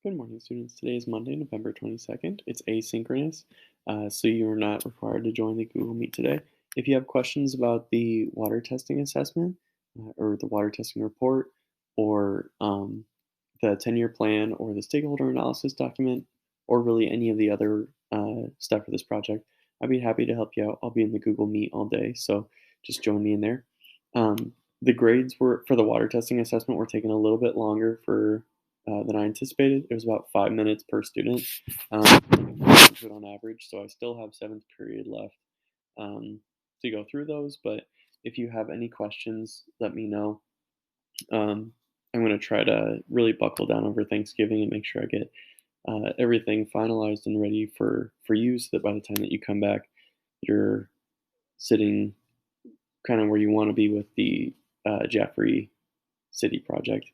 Good morning, students. Today is Monday, November 22nd. It's asynchronous, so you are not required to join the Google Meet today. If you have questions about the water testing assessment or the water testing report or the 10-year plan or the stakeholder analysis document or really any of the other stuff for this project, I'd be happy to help you out. I'll be in the Google Meet all day, so just join me in there. The grades were for the water testing assessment were taking a little bit longer for than I anticipated. It was about 5 minutes per student on average, so I still have seventh period left to go through those. But if you have any questions, let me know. Um, I'm going to try to really buckle down over Thanksgiving and make sure I get everything finalized and ready for you, so that by the time that you come back, you're sitting kind of where you want to be with the Jaffrey City project.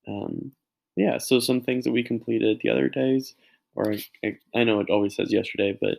Um, yeah, so some things that we completed the other days, or I know it always says yesterday, but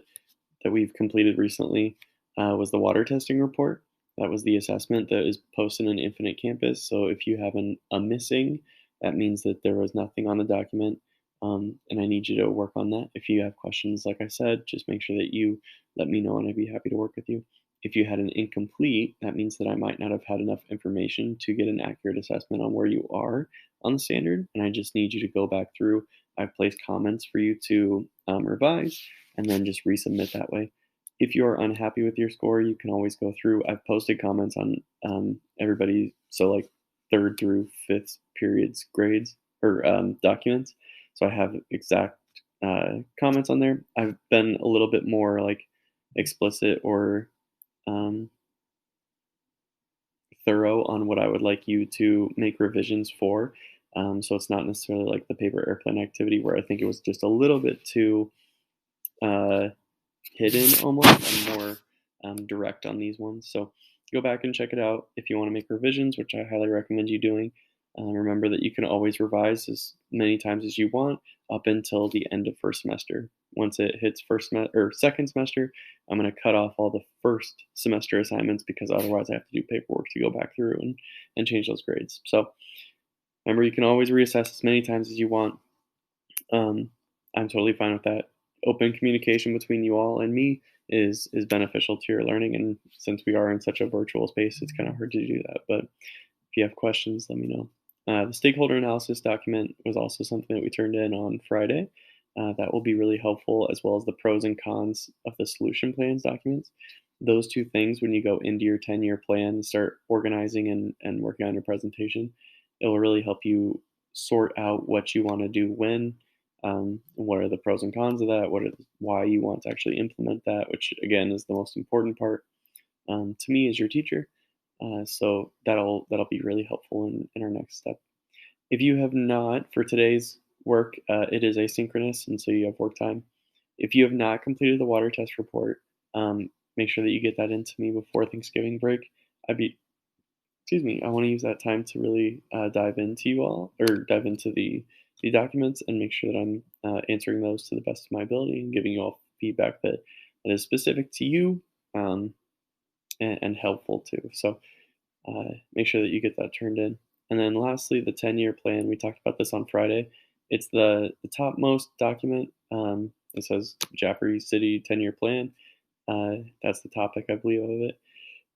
that we've completed recently was the water testing report. That was the assessment that is posted in Infinite Campus. So if you have a missing, that means that there was nothing on the document, and I need you to work on that. If you have questions, like I said, just make sure that you let me know, and I'd be happy to work with you. If you had an incomplete, that means that I might not have had enough information to get an accurate assessment on where you are on the standard, and I just need you to go back through. I've placed comments for you to revise and then just resubmit that way. If you're unhappy with your score, you can always go through. I've posted comments on everybody, so like third through fifth periods grades or documents. So I have exact comments on there. I've been a little bit more like explicit or um, thorough on what I would like you to make revisions for. So it's not necessarily like the paper airplane activity where I think it was just a little bit too uh, hidden almost. I'm more direct on these ones. So go back and check it out if you want to make revisions, which I highly recommend you doing. Remember that you can always revise as many times as you want up until the end of first semester. Once it hits or second semester, I'm going to cut off all the first semester assignments because otherwise I have to do paperwork to go back through and change those grades. So remember, you can always reassess as many times as you want. um, I'm totally fine with that. Open communication between you all and me is beneficial to your learning, and since we are in such a virtual space, it's kind of hard to do that. But if you have questions, let me know. The stakeholder analysis document was also something that we turned in on Friday. That will be really helpful, as well as the pros and cons of the solution plans documents. Those two things, when you go into your 10-year plan and start organizing and working on your presentation, it will really help you sort out what you want to do when, what are the pros and cons of that, why you want to actually implement that, which again is the most important part to me as your teacher. So that'll be really helpful in our next step. If you have not, for today's work, it is asynchronous, and so you have work time. If you have not completed the water test report, make sure that you get that into me before Thanksgiving break. I'd be, excuse me, I want to use that time to really dive into you all, or dive into the documents, and make sure that I'm answering those to the best of my ability and giving you all feedback that is specific to you, and helpful too. So make sure that you get that turned in. And then lastly, the 10-year plan. We talked about this on Friday. It's the topmost document. It says Jaffrey City 10-year plan. That's the topic, I believe, of it.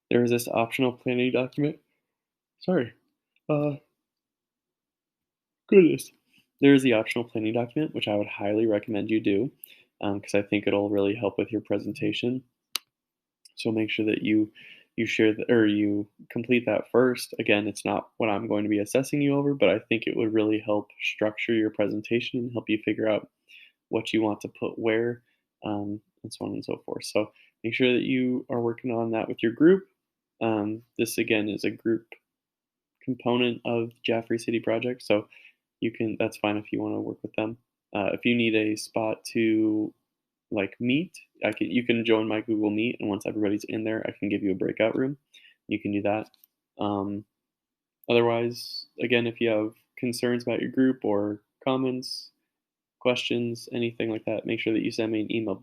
There is this optional planning document. Sorry. Uh, Goodness. There is the optional planning document, which I would highly recommend you do, because I think it'll really help with your presentation. So make sure that you share that, or you complete that first. Again, it's not what I'm going to be assessing you over, but I think it would really help structure your presentation and help you figure out what you want to put where, and so on and so forth. So make sure that you are working on that with your group. This again is a group component of Jaffrey City Project, so that's fine if you want to work with them. If you need a spot to like Meet, you can join my Google Meet, and once everybody's in there, I can give you a breakout room. You can do that. Um, Otherwise, again, if you have concerns about your group or comments, questions, anything like that, make sure that you send me an email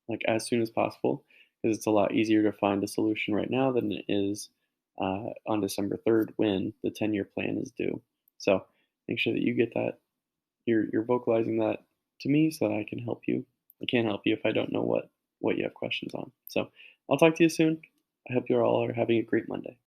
like as soon as possible, because it's a lot easier to find a solution right now than it is on December 3rd when the 10-year plan is due. So make sure that you get that you're vocalizing that to me so that I can help you. I can't help you if I don't know what you have questions on. So I'll talk to you soon. I hope you all are having a great Monday.